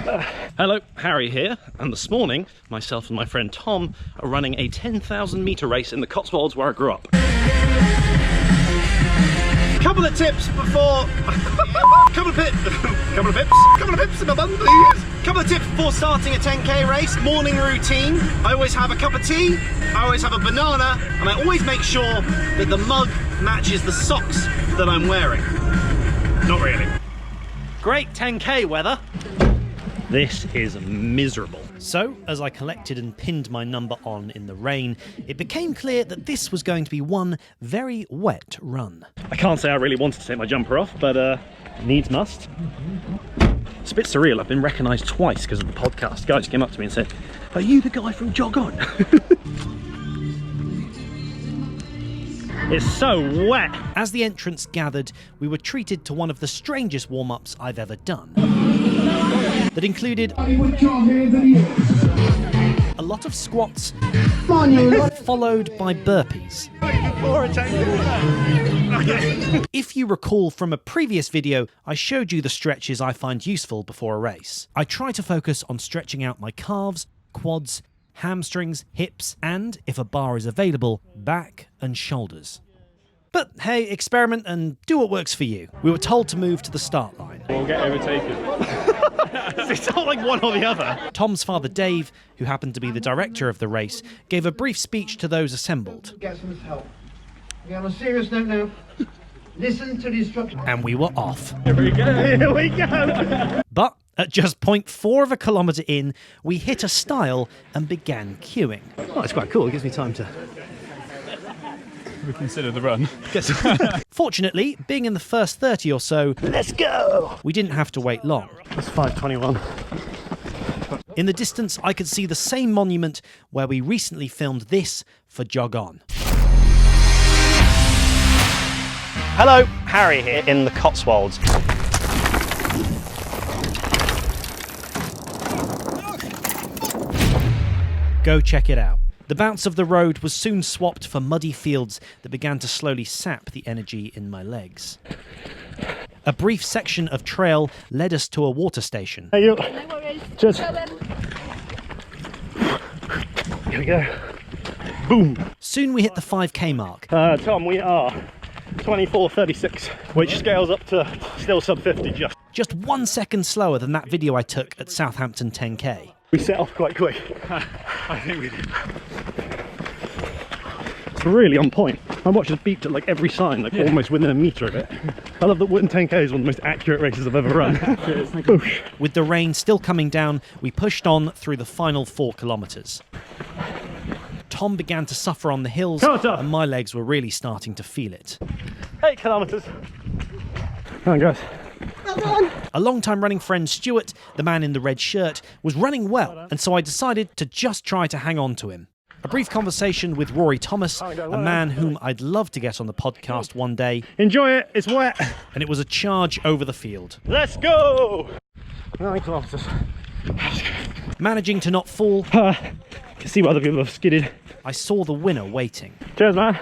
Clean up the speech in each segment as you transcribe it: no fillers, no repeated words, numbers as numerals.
Hello, Harry here, and this morning, myself and my friend Tom are running a 10,000 metre race in the Cotswolds where I grew up. Couple of tips before... couple of pips in my bum, please. Couple of tips before starting a 10k race. Morning routine. I always have a cup of tea, I always have a banana, and I always make sure that the mug matches the socks that I'm wearing. Not really. Great 10k weather. This is miserable. So, as I collected and pinned my number on in the rain, it became clear that this was going to be one very wet run. I can't say I really wanted to take my jumper off, but needs must. It's a bit surreal. I've been recognised twice because of the podcast. Guys came up to me and said, "Are you the guy from Jog On?" It's so wet. As the entrance gathered, we were treated to one of the strangest warm-ups I've ever done. That included a lot of squats, followed by burpees. If you recall from a previous video, I showed you the stretches I find useful before a race. I try to focus on stretching out my calves, quads, hamstrings, hips, and, if a bar is available, back and shoulders. But hey, experiment and do what works for you. We were told to move to the start line. We'll get overtaken. It's not like one or the other. Tom's father Dave, who happened to be the director of the race, gave a brief speech to those assembled. Get some help. Okay, on a serious note now, listen to the instructions. And we were off. Here we go. Here we go. But at just 0.4 of a kilometre in, we hit a stile and began queuing. Oh, it's quite cool. It gives me time to... Reconsider the run. Fortunately, being in the first 30 or so, let's go! We didn't have to wait long. That's 5:21. In the distance, I could see the same monument where we recently filmed this for Jog On. Hello, Harry here in the Cotswolds. Go check it out. The bounce of the road was soon swapped for muddy fields that began to slowly sap the energy in my legs. A brief section of trail led us to a water station. Hey, you. No worries. Cheers. Here we go. Boom. Soon we hit the 5k mark. Tom, we are 24:36, which scales up to still sub 50 just. Just 1 second slower than that video I took at Southampton 10k. We set off quite quick. I think we did. It's really on point. My watch has beeped at like every sign, like almost within a metre of it. I love that Wotton 10k is one of the most accurate races I've ever run. Boosh. With the rain still coming down, we pushed on through the final 4 kilometres. Tom began to suffer on the hills, and my legs were really starting to feel it. 8 kilometres. Come on, guys. A long-time running friend, Stuart, the man in the red shirt, was running well, and so I decided to just try to hang on to him. A brief conversation with Rory Thomas, a man whom I'd love to get on the podcast one day. Enjoy it, it's wet. And it was a charge over the field. Let's go! 9 kilometres. Managing to not fall, can see why other people have skidded. I saw the winner waiting. Cheers, man.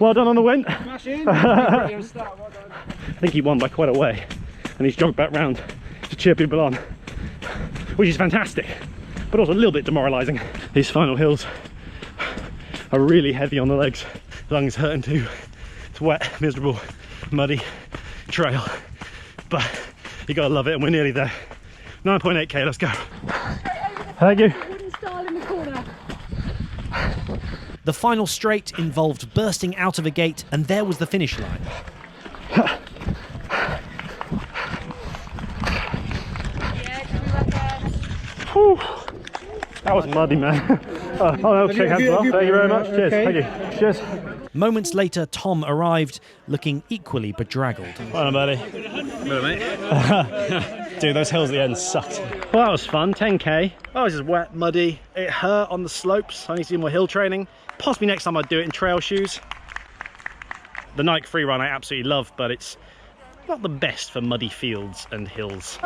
Well done on the win. I think he won by quite a way. And he's jogged back round to cheer people on, which is fantastic, but also a little bit demoralising. These final hills are really heavy on the legs. Lungs hurting too. It's wet, miserable, muddy trail, but you gotta love it, and we're nearly there. 9.8k, let's go. Thank you. The final straight involved bursting out of a gate, and there was the finish line. Whew. That was muddy, man. I'll shake hands well. Thank you very much. Cheers. Thank you. Cheers. Moments later, Tom arrived, looking equally bedraggled. Well done, buddy. Hello, mate. Dude, those hills at the end sucked. Well, that was fun. 10k. Oh, it was just wet, muddy. It hurt on the slopes. I need to do more hill training. Possibly next time I'd do it in trail shoes. The Nike free run I absolutely love, but it's not the best for muddy fields and hills.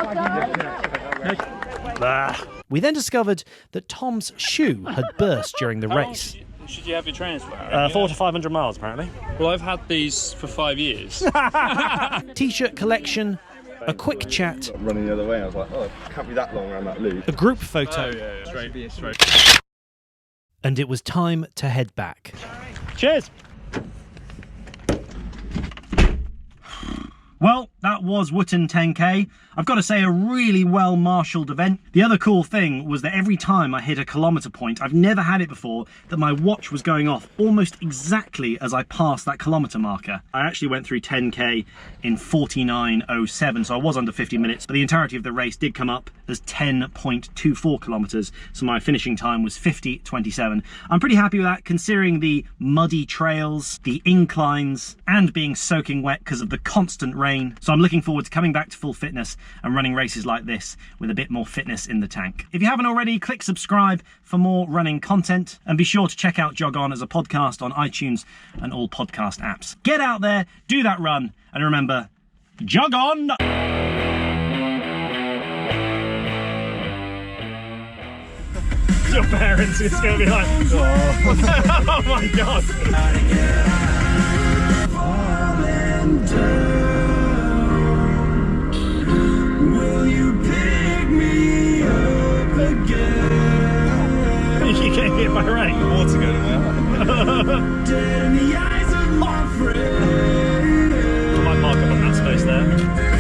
We then discovered that Tom's shoe had burst during the race. Should you have your trainers for? 400 to 500 miles, apparently. Well, I've had these for 5 years. T-shirt collection, a quick chat, Running the other way, I was like, oh, it can't be that long around that loop. a group photo, Straight. and it was time to head back. Cheers. Well, that was Wotton 10k. I've got to say, a really well marshalled event. The other cool thing was that every time I hit a kilometre point, I've never had it before, that my watch was going off almost exactly as I passed that kilometre marker. I actually went through 10k in 49:07, so I was under 50 minutes, but the entirety of the race did come up as 10.24 kilometres, so my finishing time was 50:27. I'm pretty happy with that, considering the muddy trails, the inclines, and being soaking wet because of the constant rain. So I'm looking forward to coming back to full fitness and running races like this with a bit more fitness in the tank. If you haven't already, click subscribe for more running content, and be sure to check out Jog On as a podcast on iTunes and all podcast apps. Get out there, do that run, and remember, jog on! Your parents is going to be like, oh, oh my god. Will you pick me up again? You can't get my rain. Water going in my eye. In the eyes of my friend. I might mark up on that space there.